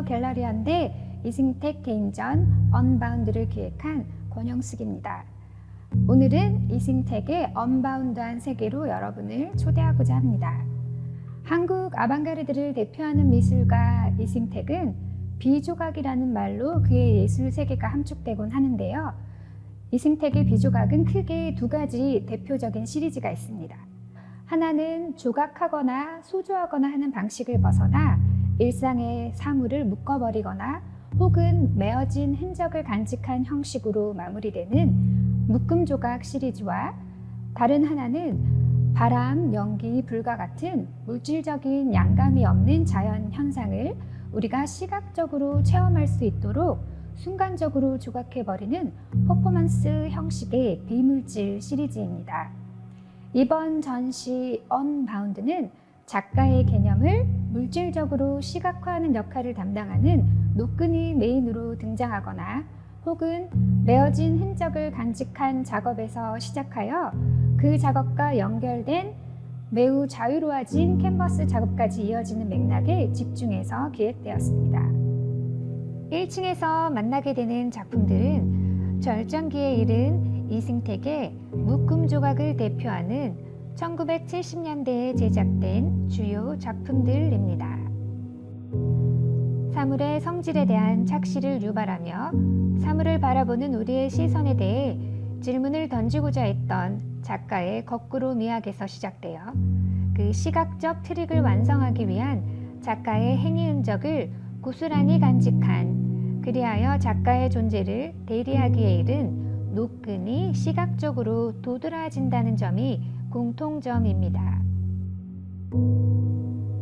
디자이너 갤러리언대 이승택 개인전 언바운드를 기획한 권영숙입니다. 오늘은 이승택의 언바운드한 세계로 여러분을 초대하고자 합니다. 한국 아방가르드를 대표하는 미술가 이승택은 비조각이라는 말로 그의 예술 세계가 함축되곤 하는데요. 이승택의 비조각은 크게 두 가지 대표적인 시리즈가 있습니다. 하나는 조각하거나 소조하거나 하는 방식을 벗어나 일상의 사물을 묶어버리거나 혹은 메어진 흔적을 간직한 형식으로 마무리되는 묶음조각 시리즈와 다른 하나는 바람, 연기, 불과 같은 물질적인 양감이 없는 자연 현상을 우리가 시각적으로 체험할 수 있도록 순간적으로 조각해버리는 퍼포먼스 형식의 비물질 시리즈입니다. 이번 전시 언바운드는 작가의 개념을 물질적으로 시각화하는 역할을 담당하는 노끈이 메인으로 등장하거나 혹은 메어진 흔적을 간직한 작업에서 시작하여 그 작업과 연결된 매우 자유로워진 캔버스 작업까지 이어지는 맥락에 집중해서 기획되었습니다. 1층에서 만나게 되는 작품들은 절정기에 이른 이승택의 묶음조각을 대표하는 1970년대에 제작된 주요 작품들입니다. 사물의 성질에 대한 착시를 유발하며 사물을 바라보는 우리의 시선에 대해 질문을 던지고자 했던 작가의 거꾸로 미학에서 시작되어 그 시각적 트릭을 완성하기 위한 작가의 행위 흔적을 고스란히 간직한, 그리하여 작가의 존재를 대리하기에 이른 노끈이 시각적으로 도드라진다는 점이 공통점입니다.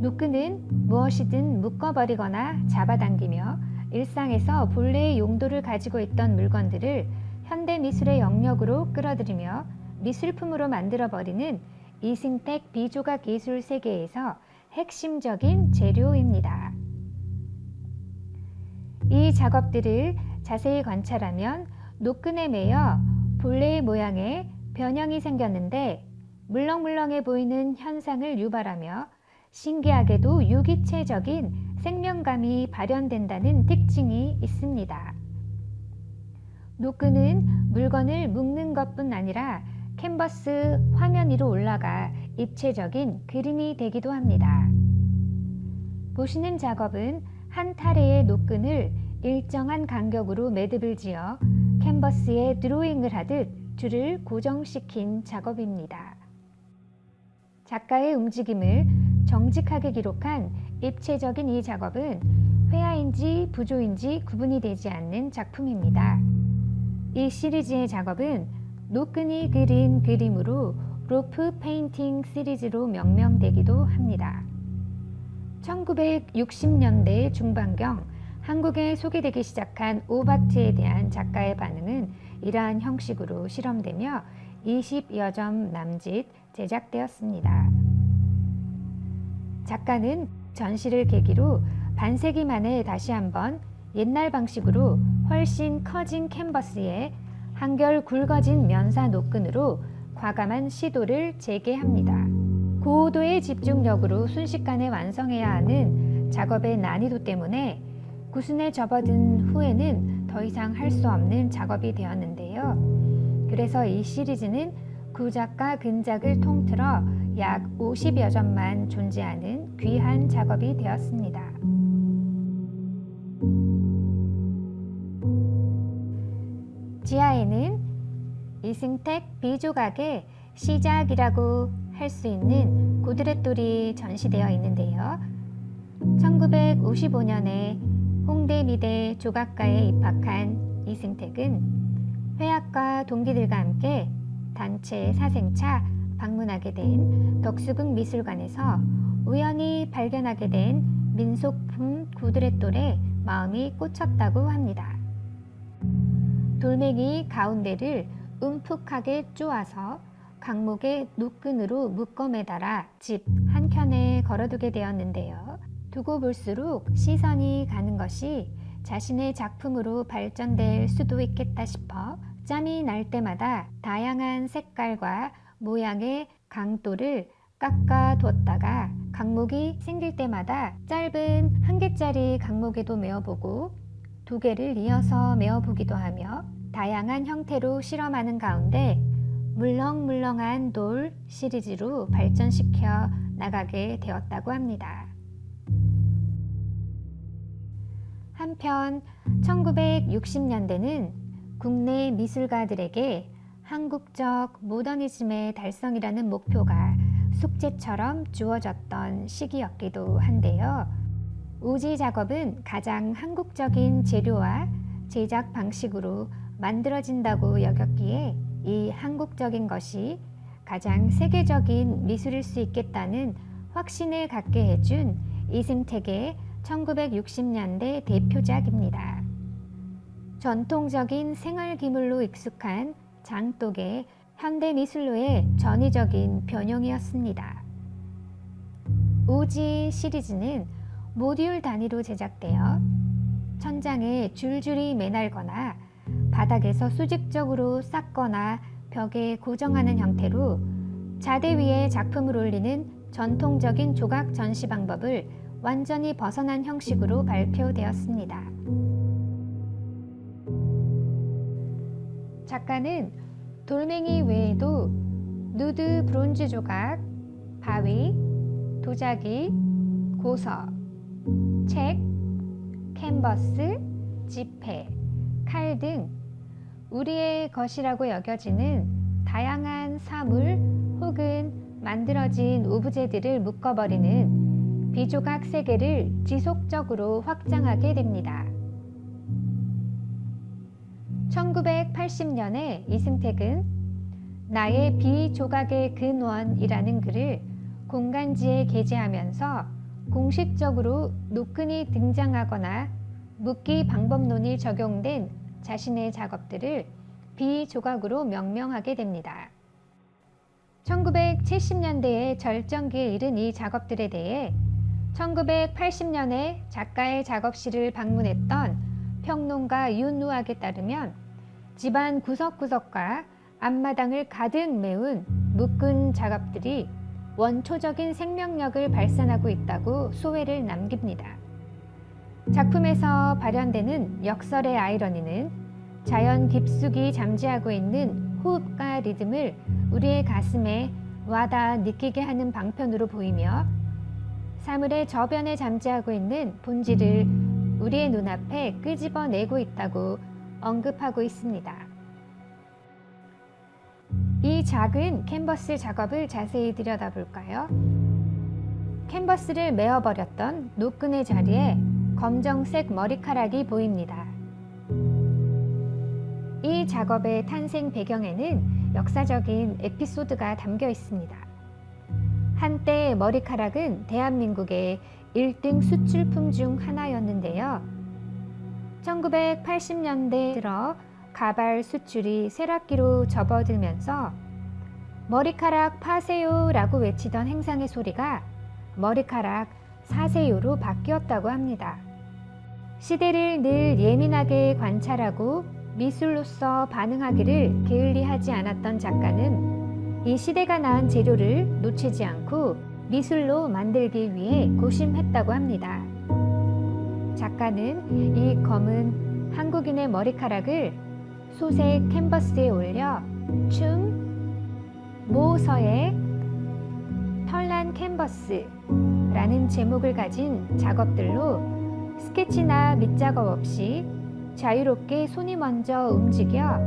노끈은 무엇이든 묶어버리거나 잡아당기며 일상에서 본래의 용도를 가지고 있던 물건들을 현대 미술의 영역으로 끌어들이며 미술품으로 만들어버리는 이승택 비조각 예술 세계에서 핵심적인 재료입니다. 이 작업들을 자세히 관찰하면 노끈에 매여 본래의 모양에 변형이 생겼는데 물렁물렁해 보이는 현상을 유발하며 신기하게도 유기체적인 생명감이 발현된다는 특징이 있습니다. 노끈은 물건을 묶는 것뿐 아니라 캔버스 화면 위로 올라가 입체적인 그림이 되기도 합니다. 보시는 작업은 한 타래의 노끈을 일정한 간격으로 매듭을 지어 캔버스에 드로잉을 하듯 줄을 고정시킨 작업입니다. 작가의 움직임을 정직하게 기록한 입체적인 이 작업은 회화인지 부조인지 구분이 되지 않는 작품입니다. 이 시리즈의 작업은 노끈이 그린 그림으로 로프 페인팅 시리즈로 명명되기도 합니다. 1960년대 중반경 한국에 소개되기 시작한 오바트에 대한 작가의 반응은 이러한 형식으로 실험되며 20여 점 남짓 제작되었습니다. 작가는 전시를 계기로 반세기 만에 다시 한번 옛날 방식으로 훨씬 커진 캔버스에 한결 굵어진 면사 노끈으로 과감한 시도를 재개합니다. 고도의 집중력으로 순식간에 완성해야 하는 작업의 난이도 때문에 구순에 접어든 후에는 더 이상 할 수 없는 작업이 되었는데요. 그래서 이 시리즈는 구작과 근작을 통틀어 약 50여 점만 존재하는 귀한 작업이 되었습니다. 지하에는 이승택 비조각의 시작이라고 할 수 있는 고드렛돌이 전시되어 있는데요. 1955년에 홍대미대 조각과에 입학한 이승택은 회학과 동기들과 함께 단체 사생차 방문하게 된 덕수궁 미술관에서 우연히 발견하게 된 민속품 고드렛돌에 마음이 꽂혔다고 합니다. 돌멩이 가운데를 움푹하게 쪼아서 강목에 노끈으로 묶어 매달아 집 한켠에 걸어두게 되었는데요. 두고 볼수록 시선이 가는 것이 자신의 작품으로 발전될 수도 있겠다 싶어 짬이 날 때마다 다양한 색깔과 모양의 강도를 깎아 두었다가 강목이 생길 때마다 짧은 1개짜리 강목에도 메어보고 2개를 이어서 메어보기도 하며 다양한 형태로 실험하는 가운데 물렁물렁한 돌 시리즈로 발전시켜 나가게 되었다고 합니다. 한편 1960년대는 국내 미술가들에게 한국적 모더니즘의 달성이라는 목표가 숙제처럼 주어졌던 시기였기도 한데요. 우지 작업은 가장 한국적인 재료와 제작 방식으로 만들어진다고 여겼기에 이 한국적인 것이 가장 세계적인 미술일 수 있겠다는 확신을 갖게 해준 이승택의 1960년대 대표작입니다. 전통적인 생활기물로 익숙한 장독의 현대미술로의 전위적인 변형이었습니다. 우지 시리즈는 모듈 단위로 제작되어 천장에 줄줄이 매날거나 바닥에서 수직적으로 쌓거나 벽에 고정하는 형태로 자대 위에 작품을 올리는 전통적인 조각 전시 방법을 완전히 벗어난 형식으로 발표되었습니다. 작가는 돌멩이 외에도 누드 브론즈 조각, 바위, 도자기, 고서, 책, 캔버스, 지폐, 칼 등 우리의 것이라고 여겨지는 다양한 사물 혹은 만들어진 오브제들을 묶어버리는 비조각 세계를 지속적으로 확장하게 됩니다. 1980년에 이승택은 나의 비조각의 근원이라는 글을 공간지에 게재하면서 공식적으로 노끈이 등장하거나 묶기 방법론이 적용된 자신의 작업들을 비조각으로 명명하게 됩니다. 1970년대의 절정기에 이른 이 작업들에 대해 1980년에 작가의 작업실을 방문했던 평론가 윤우학에 따르면 집안 구석구석과 앞마당을 가득 메운 묶은 작업들이 원초적인 생명력을 발산하고 있다고 소회를 남깁니다. 작품에서 발현되는 역설의 아이러니는 자연 깊숙이 잠재하고 있는 호흡과 리듬을 우리의 가슴에 와닿아 느끼게 하는 방편으로 보이며 사물의 저변에 잠재하고 있는 본질을 우리의 눈앞에 끄집어내고 있다고 언급하고 있습니다. 이 작은 캔버스 작업을 자세히 들여다볼까요? 캔버스를 메어버렸던 노끈의 자리에 검정색 머리카락이 보입니다. 이 작업의 탄생 배경에는 역사적인 에피소드가 담겨 있습니다. 한때 머리카락은 대한민국의 1등 수출품 중 하나였는데요. 1980년대 들어 가발 수출이 쇠락기로 접어들면서 머리카락 파세요 라고 외치던 행상의 소리가 머리카락 사세요로 바뀌었다고 합니다. 시대를 늘 예민하게 관찰하고 미술로서 반응하기를 게을리하지 않았던 작가는 이 시대가 낳은 재료를 놓치지 않고 미술로 만들기 위해 고심했다고 합니다. 작가는 이 검은 한국인의 머리카락을 소색 캔버스에 올려 모서의 털난 캔버스라는 제목을 가진 작업들로 스케치나 밑작업 없이 자유롭게 손이 먼저 움직여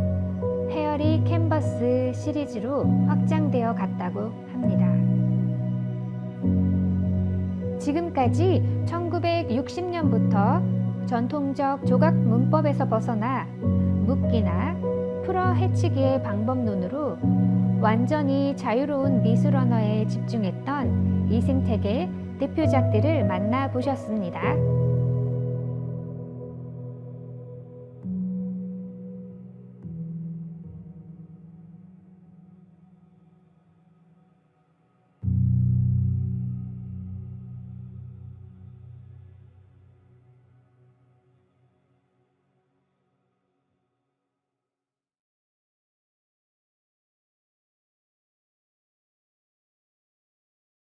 페어리 캔버스 시리즈로 확장되어 갔다고 합니다. 지금까지 1960년부터 전통적 조각 문법에서 벗어나 묶기나 풀어 헤치기의 방법론으로 완전히 자유로운 미술 언어에 집중했던 이승택의 대표작들을 만나보셨습니다.